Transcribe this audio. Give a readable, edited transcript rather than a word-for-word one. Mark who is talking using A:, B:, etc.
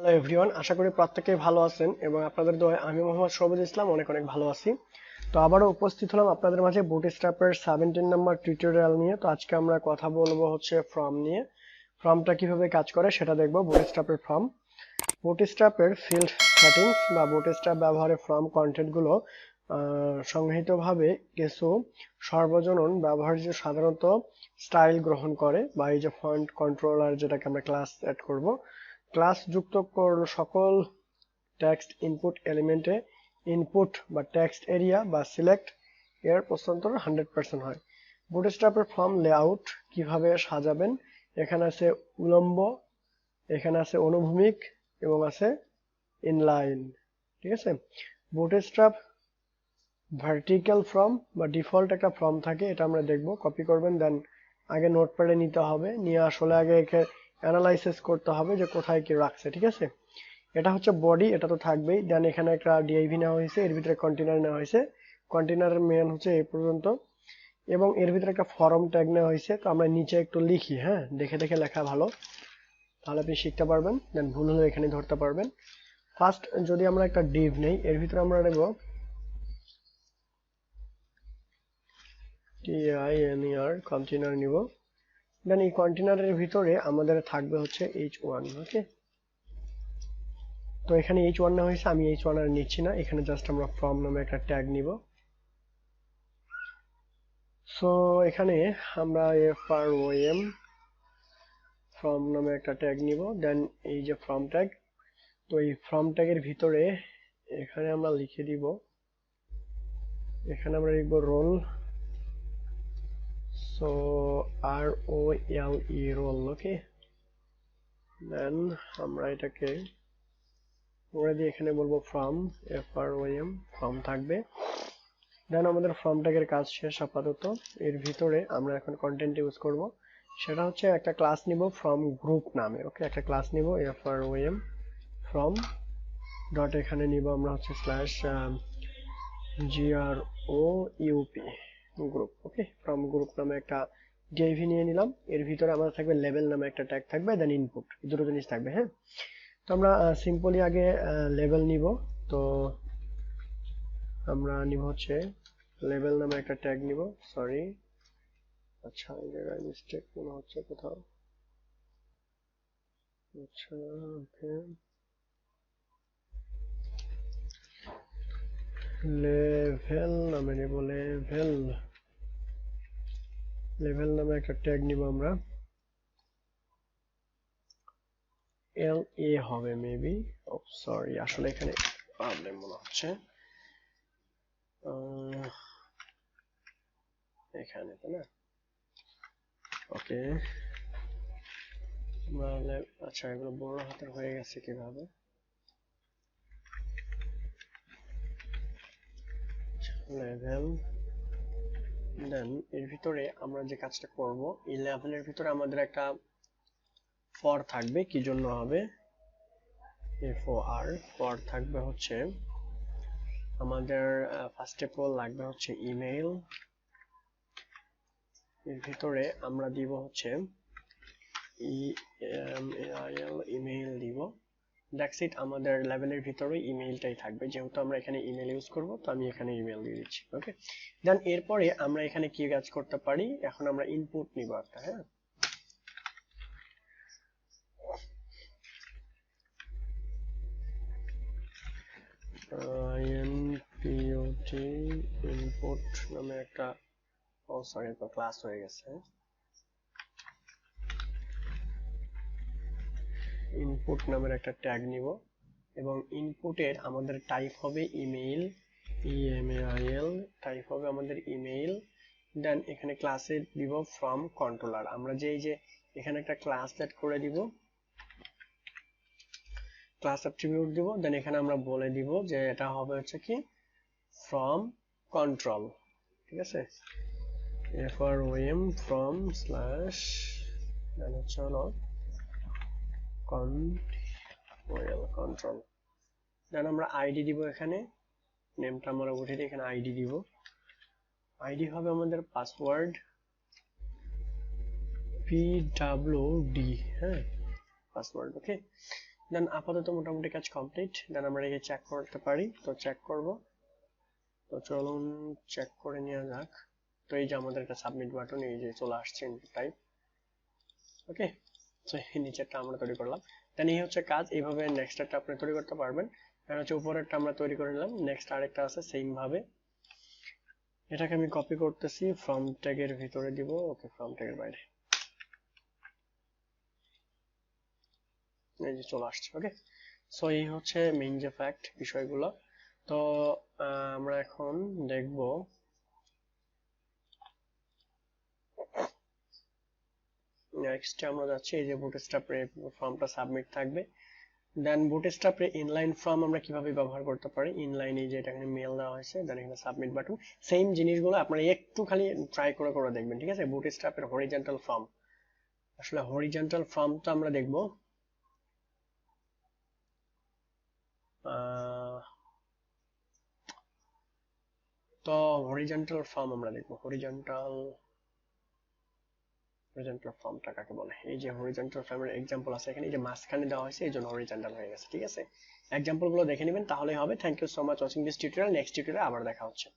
A: Hello everyone, আশা করি প্রত্যেকেই ভালো আছেন এবং আপনাদের দোয়ায় আমি মোহাম্মদ সবুজ ইসলাম অনেক অনেক ভালো আছি। তো আবারও উপস্থিত হলাম আপনাদের মাঝে বুটস্ট্র্যাপের 17 নম্বর টিউটোরিয়াল নিয়ে। তো আজকে আমরা কথা বলবো হচ্ছে ফর্ম নিয়ে। ফর্মটা কিভাবে কাজ করে সেটা দেখবো। বুটস্ট্র্যাপের ফর্ম, বুটস্ট্র্যাপের ফিল্ড সেটিংস বা বুটস্ট্র্যাপ ব্যবহারে ফর্ম কন্টেন্টগুলো সংগৃহীতভাবে কিছু সর্বজনীন ব্যবহার্য সাধারণত স্টাইল গ্রহণ করে, বা এই যে ফন্ট কন্ট্রোলার যেটাকে আমরা ক্লাস অ্যাড করব, ক্লাস যুক্ত করল সকল টেক্সট ইনপুট এলিমেন্টে ইনপুট বা টেক্সট এরিয়া বা সিলেক্ট এর প্রস্তান্তর 100% হয়। বুটস্ট্র্যাপের ফর্ম লেআউট কিভাবে সাজাবেন, এখানে আছে উলম্ব, এখানে আছে অনুভূমিক এবং আছে ইনলাইন। ঠিক আছে। বুটস্ট্র্যাপ ভার্টিক্যাল ফর্ম বা ডিফল্ট একটা ফর্ম থাকে, এটা আমরা দেখব। কপি করবেন, দেন আগে নোটপ্যাডে নিতে হবে, নিয়ে আসলে আগে একে অ্যানালাইসিস করতে হবে যে কোথায় কি রাখছে। ঠিক আছে। এটা হচ্ছে বডি, এটা তো থাকবেই। দেন এখানে একটা ডিআইভি নেওয়া হয়েছে, এর ভিতরে কন্টেনার নেওয়া হয়েছে। কন্টেনারের মেন হচ্ছে এই পর্যন্ত, এবং এর ভিতরে একটা ফর্ম ট্যাগ নেওয়া হয়েছে। তো আমরা নিচে একটু লিখি, হ্যাঁ, দেখে দেখে লেখা ভালো, তাহলে আপনি শিখতে পারবেন, দেন ভুল হলে এখানে ধরতে পারবেন। ফার্স্ট যদি আমরা একটা ডিভ নেই, এর ভিতরে আমরা নেব টিআইএনইআর, কন্টেনার নিব। দেন এই কন্টেনারের ভিতরে আমাদের থাকবে হচ্ছে h1। ওকে, তো এখানে h1 নেওয়া হয়েছে, আমি h1 আর নিচ্ছি না, এখানে জাস্ট আমরা ফর্ম নামে একটা ট্যাগ নিব। সো এখানে আমরা from ফর্ম নামে একটা ট্যাগ নিব। দেন এই যে ফর্ম ট্যাগ, তো এই ফর্ম ট্যাগের ভিতরে এখানে আমরা লিখে দিব, এখানে আমরা লিখব role. So ROLE role. Okay, then আমরা এটাকে পরে দিয়ে এখানে বলবো ফর্ম, FROM ফর্ম থাকবে। দেন আমাদের ফর্ম ট্যাগের কাজ শেষ আপাতত। এর ভিতরে আমরা এখন কন্টেন্ট ইউজ করব, সেটা হচ্ছে একটা ক্লাস নিব ফ্রম গ্রুপ নামে। ওকে, একটা ক্লাস নিব FROM ফ্রম ডট, এখানে নিব আমরা হচ্ছে slash GROUP group. Okay, from group নামে একটা ডিআইভি নিয়ে নিলাম। এর ভিতরে আমাদের থাকবে লেভেল নামে একটা ট্যাগ থাকবে, দেন ইনপুট, দুটো জিনিস থাকবে। হ্যাঁ, তো আমরা সিম্পলি আগে লেভেল নিব। তো আমরা নিব হচ্ছে লেভেল নামে একটা ট্যাগ নিব। সরি, আচ্ছা এই জায়গায় মিস্টেক মনে হচ্ছে কোথাও। আচ্ছা, ওকে, লেভেল নামে নিব, লেভেল, লেভেল নামে একটা ট্যাগ নিব আমরা। LA হবে মেবি। ও সরি, আসলে এখানে প্রবলেম মনে হচ্ছে। এখানে তো না। ওকে, আচ্ছা এগুলো বড় হাতের হয়ে গেছে কিভাবে? লেভেল, দেন এর ভিতরে আমরা যে কাজটা করব, এই লেভেলের ভিতরে আমাদের একটা ফর থাকবে। কি জন্য হবে? FOR ফর থাকবে হচ্ছে আমাদের ফার্স্ট অফ অল লাগবে হচ্ছে ইমেইল। এর ভিতরে আমরা দিব হচ্ছে ইমেইল, ইমেইল দিব। দ্যাটস ইট, আমাদের লেভেলের ভিতরে ইমেইলটাই থাকবে, যেহেতু আমরা এখানে ইমেইল ইউজ করব, তো আমি এখানে ইমেইল দিয়ে দিচ্ছি। ওকে, দেন এরপরে আমরা এখানে কি কাজ করতে পারি, এখন আমরা ইনপুট নিব একটা। হ্যাঁ, input ইনপুট নামে একটা, ও সরি তো ক্লাস হয়ে গেছে। ইনপুট নামের একটা ট্যাগ নিব, এবং ইনপুটের আমাদের টাইপ হবে ইমেইল, ইমেইল টাইপ হবে আমাদের ইমেইল। দেন এখানে ক্লাসে দিব ফ্রম কন্ট্রোলার, আমরা যে এই যে এখানে একটা ক্লাস সেট করে দিব, ক্লাস অ্যাট্রিবিউট দিব। দেন এখানে আমরা বলে দিব যে এটা হবে হচ্ছে কি ফ্রম কন্ট্রোল। ঠিক আছে, FROM ফ্রম স্ল্যাশ, দেন হচ্ছে হলো কন্ট্রোল। দেন আমরা আইডি দিব, এখানে নেমটা আমরা উঠে দিয়ে এখানে আইডি দিব। আইডি হবে আমাদের পাসওয়ার্ড PWD। হ্যাঁ, পাসওয়ার্ড। ওকে, দেন আপাতত মোটামুটি কাজ কমপ্লিট। দেন আমরা এই চেক করতে পারি, তো চেক করব। তো চলুন চেক করে নেওয়া যাক। তো এই যে আমাদের একটা সাবমিট বাটন এই যে চলে আসছে টাইপ। ওকে, তো এই নিচেরটা আমরা তৈরি করলাম। দেন এই হচ্ছে কাজ, এইভাবে নেক্সটটা আপনি তৈরি করতে পারবেন। আর হচ্ছে উপরেরটা আমরা তৈরি করে নিলাম, নেক্সট আরেকটা আছে সেম ভাবে। এটাকে আমি কপি করতেছি, ফ্রম ট্যাগের ভিতরে দিব। ওকে, ফ্রম ট্যাগের বাইরে এই যে চলে আসছে। ওকে, সো এই হচ্ছে মেইন যে ফ্যাক্ট বিষয়গুলো। তো আমরা এখন দেখব নেক্সট আমরা যাচ্ছি এই যে বুটস্ট্র্যাপ ফর্মটা সাবমিট থাকবে। দেন বুটস্ট্র্যাপ ইনলাইন ফর্ম আমরা কিভাবে ব্যবহার করতে পারি। ইনলাইন এই যে এটা এখানে মেল দেওয়া হয়েছে, দেন এখানে সাবমিট বাটন, সেম জিনিসগুলো আপনারা একটু খালি ট্রাই করে দেখবেন, ঠিক আছে। বুটস্ট্র্যাপের হরিজন্টাল ফর্ম, আসলে হরিজন্টাল ফর্মটা আমরা দেখব। তো হরিজন্টাল ফর্ম আমরা দেখব, হরিজন্টাল ফর্মটা কাকে বলে। এই যে হরিজন্টাল ফর্মের এক্সাম্পল আছে এখানে, এই যে মাঝখানে দেওয়া হয়েছে এই জন্য হরিজন্টাল হয়ে গেছে, ঠিক আছে। এক্সাম্পল গুলো দেখে নেবেন তাহলেই হবে। Thank you so much watching this tutorial. Next টিউটোরিয়ালে আবার দেখা হচ্ছে।